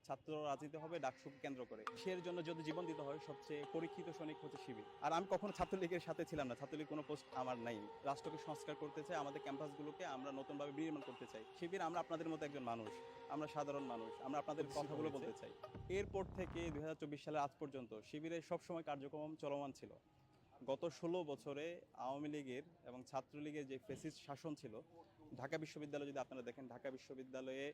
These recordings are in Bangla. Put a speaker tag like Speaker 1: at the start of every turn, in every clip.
Speaker 1: ছাত্র রাজনীতি হবে ডাকসুকে কেন্দ্র করে। সের জন্য যদি জীবন দিতে হয় সবচেয়ে পরীক্ষিত সৈনিক হচ্ছে শিবির। আর আমি কখনো ছাত্রলীগের সাথে ছিলাম না, ছাত্রলীগ কোনো পোস্ট আমার নাই। রাষ্ট্রকে সংস্কার করতে চাই, আমাদের ক্যাম্পাসগুলোকে আমরা নতুনভাবে বিনির্মাণ করতে চাই। শিবির আমরা আপনাদের মতো একজন মানুষ, আমরা সাধারণ মানুষ, আমরা আপনাদের কথাগুলো বলতে চাই। এরপর থেকে 2024 সালের আজ পর্যন্ত শিবিরের সবসময় কার্যক্রম চলমান ছিল। গত 16 বছরে আওয়ামী লীগের এবং ছাত্রলীগের যে ফ্যাসিস্ট শাসন ছিল, ঢাকা বিশ্ববিদ্যালয় যদি আপনারা দেখেন, ঢাকা বিশ্ববিদ্যালয়ে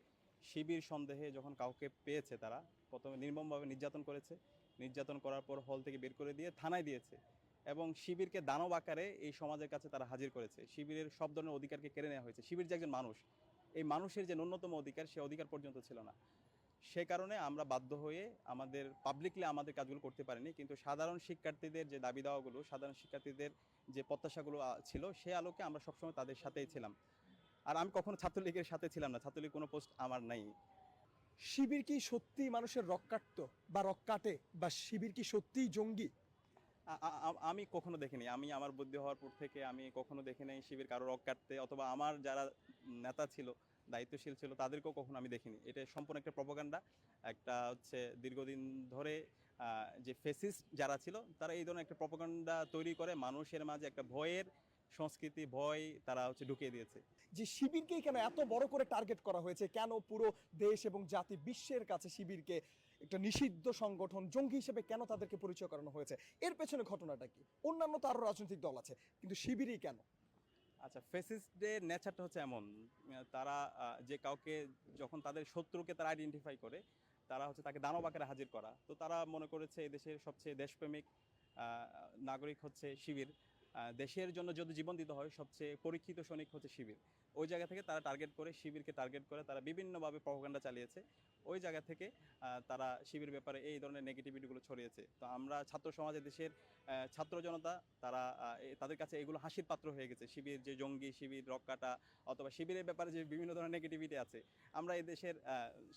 Speaker 1: শিবির সন্দেহে যখন কাউকে পেয়েছে তারা প্রথমে নির্মমভাবে নির্যাতন করেছে। নির্যাতন করার পর হল থেকে বের করে দিয়ে থানায় দিয়েছে এবং শিবিরকে দানব আকারে এই সমাজের কাছে তারা হাজির করেছে। শিবিরের সব ধরনের অধিকারকে কেড়ে নেওয়া হয়েছে। শিবির যে একজন মানুষ, এই মানুষের যে ন্যূনতম অধিকার, সে অধিকার পর্যন্ত ছিল না। সে কারণে আমরা বাধ্য হয়ে আমাদের পাবলিকলি আমাদের কাজগুলো করতে পারিনি, কিন্তু সাধারণ শিক্ষার্থীদের যে দাবি দাওয়াগুলো, সাধারণ শিক্ষার্থীদের যে প্রত্যাশাগুলো ছিল, সে আলোকে আমরা সবসময় তাদের সাথেই ছিলাম। আর আমি কখনো ছাত্রলীগের সাথে ছিলাম না, ছাত্রলীগ কোনো পোস্ট আমার নাই।
Speaker 2: শিবির কি সত্যি মানুষের রক্তাক্ত বা রক্কাটে, বা শিবির কি সত্যিই জঙ্গি?
Speaker 1: আমি কখনো দেখিনি, আমি আমার বুদ্ধি হওয়ার পর থেকে আমি কখনো দেখি নাই শিবির কারো রক কাটতে, অথবা আমার যারা নেতা ছিল, দায়িত্বশীল ছিল, তাদেরকেও কখনো আমি দেখিনি। এটা সম্পূর্ণ একটা প্রপাগান্ডা। একটা হচ্ছে দীর্ঘদিন ধরে যে ফেসিস্ট যারা ছিল, তারা এই ধরনের একটা প্রপাগান্ডা তৈরি করে মানুষের মাঝে একটা ভয়ের সংস্কৃতি, ভয় তারা হচ্ছে ঢুকিয়ে দিয়েছে।
Speaker 2: যে শিবিরকেই কেন এত বড় করে টার্গেট করা হয়েছে? কেন পুরো দেশ এবং জাতি বিশ্বের কাছে শিবিরকে একটা নিষিদ্ধ সংগঠন, জঙ্গি হিসেবে কেন তাদেরকে পরিচয় করানো হয়েছে? এর পেছনে ঘটনাটা কি? অন্যান্য তো আরো রাজনৈতিক দল আছে, কিন্তু শিবিরই কেন?
Speaker 1: আচ্ছা, ফেসিস্টদের নেচারটা হচ্ছে এমন, তারা যে কাউকে যখন তাদের শত্রুকে তারা আইডেন্টিফাই করে, তারা হচ্ছে তাকে দানব আকারে হাজির করা। তো তারা মনে করেছে এই দেশের সবচেয়ে দেশপ্রেমিক নাগরিক হচ্ছে শিবির। দেশের জন্য যদি জীবন দিতে হয় সবচেয়ে পরীক্ষিত সৈনিক হচ্ছে শিবির। ওই জায়গা থেকে তারা টার্গেট করে, শিবিরকে টার্গেট করে তারা বিভিন্নভাবে প্রপাগান্ডা চালিয়েছে। ওই জায়গা থেকে তারা শিবির ব্যাপারে এই ধরনের নেগেটিভিটিগুলো ছড়িয়েছে। তো আমরা ছাত্র সমাজে, দেশের ছাত্র জনতা, তারা তাদের কাছে এগুলো হাসির পাত্র হয়ে গেছে। শিবির যে জঙ্গি, শিবির রক্কাটা, অথবা শিবিরের ব্যাপারে যে বিভিন্ন ধরনের নেগেটিভিটি আছে, আমরা এই দেশের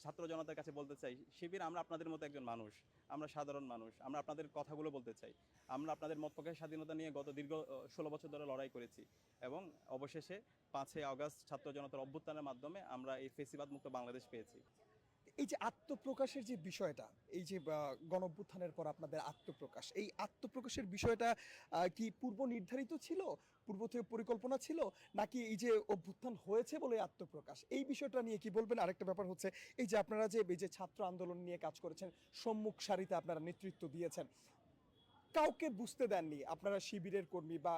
Speaker 1: ছাত্র জনতার কাছে বলতে চাই, শিবির আমরা আপনাদের মতো একজন মানুষ, আমরা সাধারণ মানুষ, আমরা আপনাদের কথাগুলো বলতে চাই। আমরা আপনাদের মত প্রকাশের স্বাধীনতা নিয়ে গত দীর্ঘ 16 বছর ধরে লড়াই করেছি এবং অবশেষে 5ই আগস্ট ছাত্র জনতার অভ্যুত্থানের মাধ্যমে আমরা এই ফেসিবাদ মুক্ত বাংলাদেশ পেয়েছি।
Speaker 2: এই যে আত্মপ্রকাশের যে বিষয়টা, এই যে গণঅভ্যুত্থানের পর আপনাদের আত্মপ্রকাশ, এই আত্মপ্রকাশের বিষয়টা কি পূর্ব নির্ধারিত ছিল, পূর্ব থেকে পরিকল্পনা ছিল, নাকি এই যে অভ্যুত্থান হয়েছে বলে আত্মপ্রকাশ? এই বিষয়টা নিয়ে কি বলবেন? আরেকটা ব্যাপার হচ্ছে, এই যে আপনারা যে এই যে ছাত্র আন্দোলন নিয়ে কাজ করেছেন, সম্মুখ সারিতে আপনারা নেতৃত্ব দিয়েছেন, কাউকে বুঝতে দেননি আপনারা শিবিরের কর্মী, বা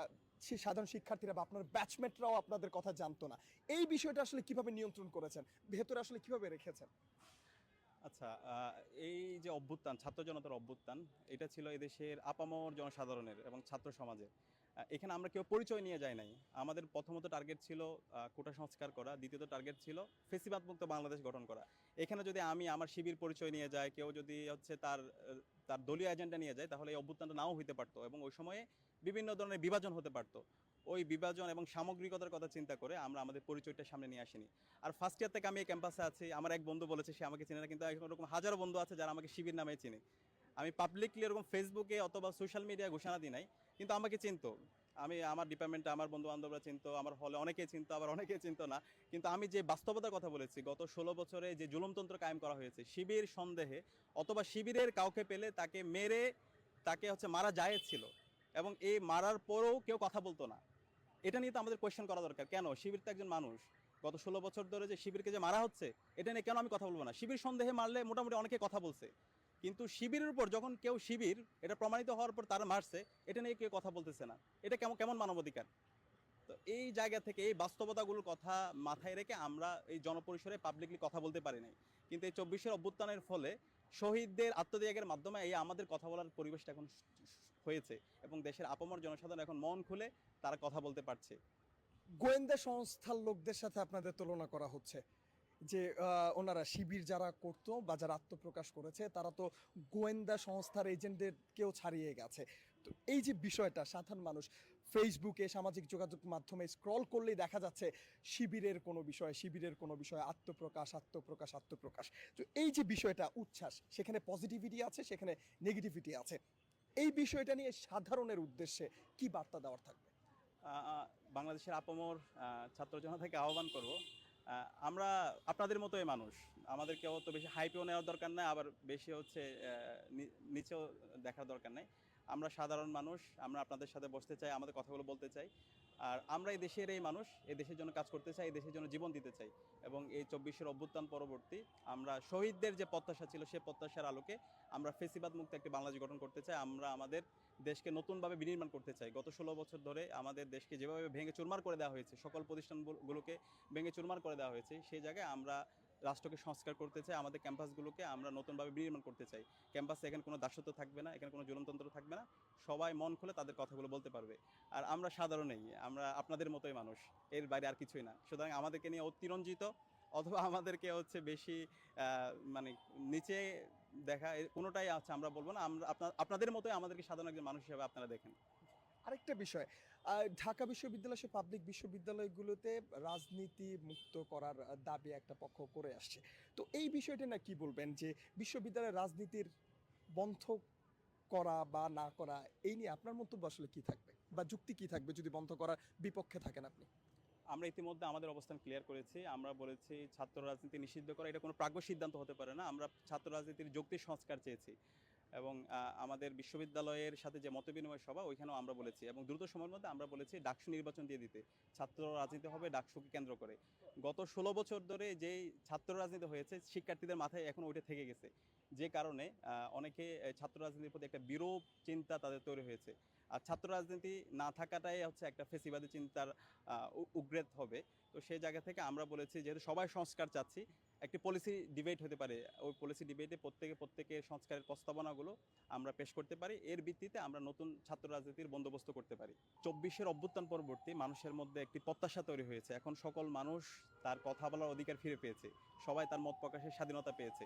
Speaker 2: সাধারণ শিক্ষার্থীরা বা আপনার ব্যাচমেটরাও আপনাদের কথা জানতো না। এই বিষয়টা আসলে কিভাবে নিয়ন্ত্রণ করেছেন, ভেতরে আসলে কিভাবে রেখেছেন?
Speaker 1: আচ্ছা, এই যে অভ্যুত্থান, ছাত্র জনতার অভ্যুত্থান, এটা ছিল এদেশের আপামর জনসাধারণের এবং ছাত্র সমাজের। এখানে আমরা কেউ পরিচয় নিয়ে যাই নাই। আমাদের প্রথমত টার্গেট ছিল কোটা সংস্কার করা, দ্বিতীয়ত টার্গেট ছিল ফেসিবাদ মুক্ত বাংলাদেশ গঠন করা। এখানে যদি আমি আমার শিবির পরিচয় নিয়ে যাই, কেউ যদি হচ্ছে তার তার দলীয় এজেন্ডা নিয়ে যায়, তাহলে এই অভ্যুত্থানটা নাও হইতে পারতো এবং ওই সময়ে বিভিন্ন ধরনের বিভাজন হতে পারতো। ওই বিভাজন এবং সামগ্রিকতার কথা চিন্তা করে আমরা আমাদের পরিচয়টা সামনে নিয়ে আসিনি। আর ফার্স্ট ইয়ার থেকে আমি এই ক্যাম্পাসে আছি, আমার এক বন্ধু বলেছে সে আমাকে চিনে না, কিন্তু এরকম হাজারো বন্ধু আছে যারা আমাকে শিবির নামে চিনে। আমি পাবলিকলি এরকম ফেসবুকে অথবা সোশ্যাল মিডিয়ায় ঘোষণা দিই নাই, কিন্তু আমাকে চিনতো। আমি আমার ডিপার্টমেন্টে আমার বন্ধু বান্ধবরা চিনতো, আমার হলে অনেকেই চিনতো, আবার অনেকেই চিনতো না। কিন্তু আমি যে বাস্তবতার কথা বলেছি, গত 16 বছরে যে জুলুমতন্ত্র কায়েম করা হয়েছে শিবির সন্দেহে, অথবা শিবিরের কাউকে পেলে তাকে মেরে, তাকে হচ্ছে মারা জায়েজ ছিল, এবং এই মারার পরেও কেউ কথা বলতো না। এটা নিয়ে তো আমাদের কোয়েশ্চেন করা দরকার, কেন? শিবির তো একজন মানুষ। গত 16 বছর ধরে যে শিবিরকে যে মারা হচ্ছে, এটা নিয়ে কেন আমি কথা বলবো না? শিবির সন্দেহে মারলে মোটামুটি অনেকে কথা বলছে, কিন্তু শিবিরের উপর যখন কেউ শিবির এটা প্রমাণিত হওয়ার পর তারা মারছে, এটা নিয়ে কেউ কথা বলতেছে না। এটা কেমন কেমন মানবাধিকার? তো এই জায়গা থেকে, এই বাস্তবতাগুলোর কথা মাথায় রেখে আমরা এই জনপরিসরে পাবলিকলি কথা বলতে পারি নাই। কিন্তু এই 24-এর অভ্যুত্থানের ফলে শহীদদের আত্মত্যাগের মাধ্যমে এই আমাদের কথা বলার পরিবেশটা এখন হয়েছে এবং দেশের আপামর জনসাধারণ এখন মন খুলে তারা কথা বলতে পারছে।
Speaker 2: গোয়েন্দা সংস্থার লোকদের সাথে আপনাদের তুলনা করা হচ্ছে, যে ওনারা শিবির যারা করতো বা যারা আত্মপ্রকাশ করেছে, তারা তো গোয়েন্দা সংস্থার এজেন্টদেরকেও ছাড়িয়ে গেছে। তো এই যে বিষয়টা, সাধারণ মানুষ ফেসবুকে, সামাজিক যোগাযোগ মাধ্যমে স্ক্রল করলেই দেখা যাচ্ছে শিবিরের কোনো বিষয়, শিবিরের কোনো বিষয়, আত্মপ্রকাশ, আত্মপ্রকাশ, আত্মপ্রকাশ। তো এই যে বিষয়টা, উচ্ছ্বাস, সেখানে পজিটিভিটি আছে, সেখানে নেগেটিভিটি আছে। এই বিষয়টা নিয়ে সাধারণের উদ্দেশ্যে কি বার্তা দেওয়ার থাকবে?
Speaker 1: বাংলাদেশের আপামর ছাত্র জনতাকে আহ্বান করব, আমরা আপনাদের মতোই মানুষ, আমাদেরকেও তো বেশি হাইপেও নেওয়ার দরকার নাই, আবার বেশি হচ্ছে নিচেও দেখার দরকার নাই। আমরা সাধারণ মানুষ, আমরা আপনাদের সাথে বসতে চাই, আমাদের কথাগুলো বলতে চাই। আর আমরা এই দেশের এই মানুষ, এই দেশের জন্য কাজ করতে চাই, এই দেশের জন্য জীবন দিতে চাই। এবং এই 24-এর অভ্যুত্থান পরবর্তী আমরা শহীদদের যে প্রত্যাশা ছিল, সেই প্রত্যাশার আলোকে আমরা ফেসিবাদ মুক্ত একটি বাংলাদেশ গঠন করতে চাই। আমরা আমাদের দেশকে নতুনভাবে বিনির্মাণ করতে চাই। গত 16 বছর ধরে আমাদের দেশকে যেভাবে ভেঙে চুরমার করে দেওয়া হয়েছে, সকল প্রতিষ্ঠানগুলোকে ভেঙে চুরমার করে দেওয়া হয়েছে, সেই জায়গায় আমরা রাষ্ট্রকে সংস্কার করতে চাই, আমাদের ক্যাম্পাসগুলোকে আমরা নতুনভাবে বিনির্মাণ করতে চাই। ক্যাম্পাসে এখানে কোনো দাসত্ব থাকবে না, এখানে কোনো জুলুমতন্ত্র থাকবে না, সবাই মন খুলে তাদের কথাগুলো বলতে পারবে। আর আমরা সাধারণেই, আমরা আপনাদের মতোই মানুষ, এর বাইরে আর কিছুই না। সুতরাং আমাদেরকে নিয়ে অতিরঞ্জিত অথবা আমাদেরকে হচ্ছে বেশি মানে নিচে দেখা, কোনোটাই আছে আমরা বলবো না। আমরা আপনাদের মতোই আমাদেরকে সাধারণ একজন মানুষ হিসেবে আপনারা দেখেন।
Speaker 2: আরেকটা বিষয়, ঢাকা বিশ্ববিদ্যালয় সহ পাবলিক বিশ্ববিদ্যালয়গুলোতে রাজনীতি মুক্ত করার দাবি একটা পক্ষ করে আসছে। তো এই বিষয়টা না কি বলবেন যে বিশ্ববিদ্যালয়ের রাজনীতির বন্ধ করা বা না করা, এই নিয়ে আপনার মন্তব্য আসলে কি থাকবে বা যুক্তি কি থাকবে যদি বন্ধ করার বিপক্ষে থাকেন আপনি?
Speaker 1: আমরা ইতিমধ্যে আমাদের অবস্থান ক্লিয়ার করেছি। আমরা বলেছি ছাত্র রাজনীতি নিষিদ্ধ করা এটা কোনো প্রাজ্ঞ সিদ্ধান্ত হতে পারে না। আমরা ছাত্র রাজনীতির যৌক্তিক সংস্কার চেয়েছি এবং আমাদের বিশ্ববিদ্যালয়ের সাথে যে মতবিনিময় সভা, ওইখানেও আমরা বলেছি এবং দ্রুত সময়ের মধ্যে আমরা বলেছি ডাকসু নির্বাচন দিয়ে দিতে। ছাত্র রাজনীতি হবে ডাকসুকে কেন্দ্র করে। গত 16 বছর ধরে যেই ছাত্র রাজনীতি হয়েছে, শিক্ষার্থীদের মাথায় এখন ওইটা থেকে গেছে। যে কারণে অনেকে ছাত্র রাজনীতির প্রতি একটা বিরূপ চিন্তা তাদের তৈরি হয়েছে। আর ছাত্র রাজনীতি না থাকাটাই হচ্ছে একটা ফেসিবাদী চিন্তার উগ্রেত হবে। তো সেই জায়গা থেকে আমরা বলেছি যেহেতু সবাই সংস্কার চাচ্ছি, একটি পলিসি ডিবেট হতে পারে। ওই পলিসি ডিবেটে প্রত্যেকের সংস্কারের প্রস্তাবনাগুলো আমরা পেশ করতে পারি। এর ভিত্তিতে আমরা নতুন ছাত্র রাজনীতির বন্দোবস্ত করতে পারি। 24-এর অভ্যুত্থান পরবর্তী মানুষের মধ্যে একটি প্রত্যাশা তৈরি হয়েছে। এখন সকল মানুষ তার কথা বলার অধিকার ফিরে পেয়েছে। সবাই তার মত প্রকাশের স্বাধীনতা পেয়েছে।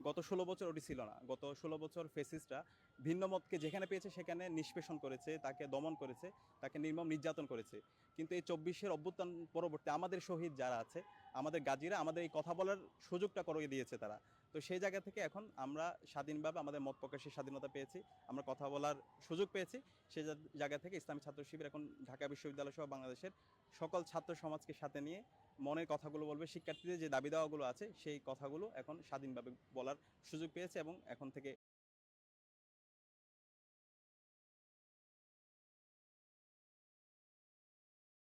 Speaker 1: গত 16 বছর ওটি ছিল না। গত 16 বছর ফেসিস্টরা ভিন্ন মতকে যেখানে পেয়েছে সেখানে নিষ্পেষণ করেছে, তাকে দমন করেছে, তাকে নির্মম নির্যাতন করেছে। কিন্তু এই 24-এর অভ্যুত্থান পরবর্তী আমাদের শহীদ যারা আছে, আমাদের গাজীরা আমাদের এই কথা বলার সুযোগটা করে দিয়েছে তারা। তো সেই জায়গা থেকে এখন আমরা স্বাধীনভাবে আমাদের মত প্রকাশের স্বাধীনতা পেয়েছি, আমরা কথা বলার সুযোগ পেয়েছি। সেই জায়গা থেকে ইসলামী ছাত্র শিবির এখন ঢাকা বিশ্ববিদ্যালয় সহ বাংলাদেশের সকল ছাত্র সমাজকে সাথে নিয়ে মনের কথাগুলো বলবে। শিক্ষার্থীদের যে দাবি দাওয়াগুলো আছে সেই কথাগুলো এখন স্বাধীনভাবে বলার সুযোগ পেয়েছে এবং এখন থেকে